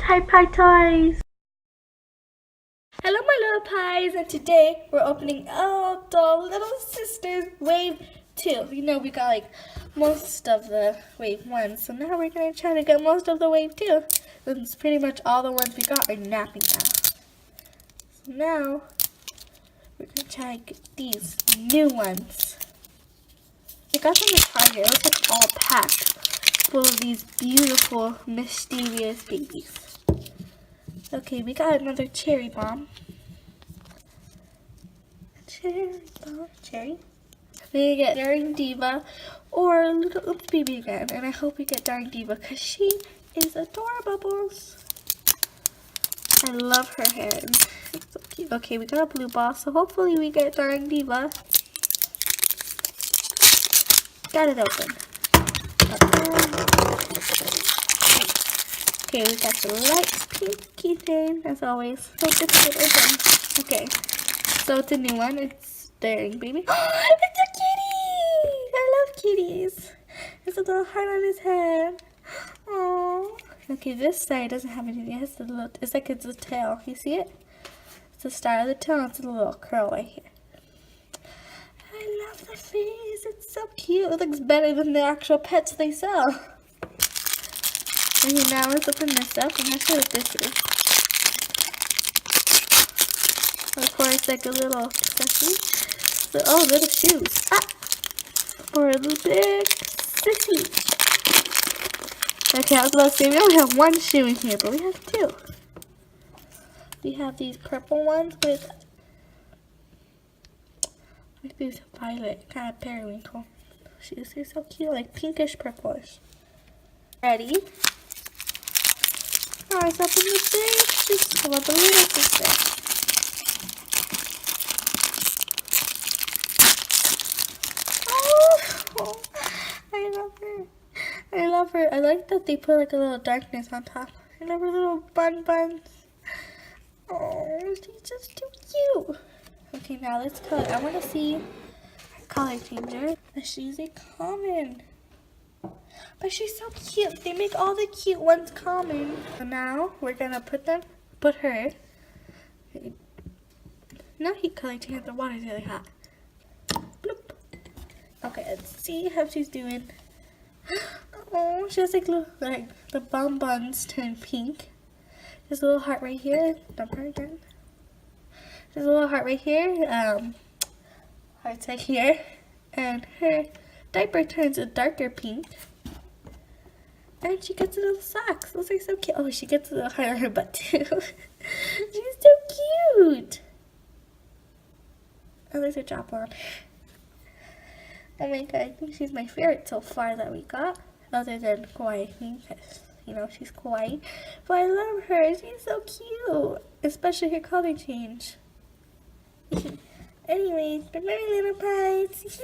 Pie Toys! Hello my little pies, and today we're opening LIL Doll Little Sisters Wave 2. You know we got like most of the Wave 1, so now we're going to try to get most of the Wave 2. Since pretty much all the ones we got are napping now. So now we're going to try to get these new ones. We got them at Target. It was like all packed full of these beautiful, mysterious babies. Okay, we got another cherry bomb. Cherry bomb, cherry. We get Daring Diva or Little Oops Baby again, and I hope we get Daring Diva because she is adorable. I love her hair. It's so cute. Okay, we got a blue ball, so hopefully we get Daring Diva. Got it open. Okay, we got the light pink keychain, as always. So difficult to open. Okay, so it's a new one. It's Daring Baby. Oh, it's a kitty! I love kitties. There's a little heart on his head. Oh. Okay, this side doesn't have anything. It has the little. It's like it's a tail. You see it? It's the style of the tail. It's a little curl right here. I love the face. It's so cute. It looks better than the actual pets they sell. Okay, now let's open this up. I'm not sure what this is. Of course, like a little accessory. So, oh, little shoes. Ah! For a little big sissy. Okay, I was about to say, we only have one shoe in here, but we have two. We have these purple ones with these violet, kind of periwinkle. Shoes are so cute, like pinkish purplish. Ready? Now let's open the big shoes. How about the little sister? Oh, I love her. I love her. I like that they put like a little darkness on top. I love her little buns. Oh, she's just too cute. Okay, now let's color. I want to see her color changer. She's a common. But she's so cute. They make all the cute ones common. So now we're gonna put her. No heat color change. The water's really hot. Bloop. Okay, let's see how she's doing. Oh, she has like the buns turn pink. There's a little heart right here. Dump her again. There's a little heart right here. Hearts right here. And her diaper turns a darker pink. And she gets a little socks. Those are so cute. Oh, she gets a little heart on her butt too. She's so cute. Oh, there's a drop on. Oh my god, I think she's my favorite so far that we got. Other than Kawaii, because, you know, she's Kawaii. But I love her. She's so cute. Especially her color change. Anyways, bye-bye little pies.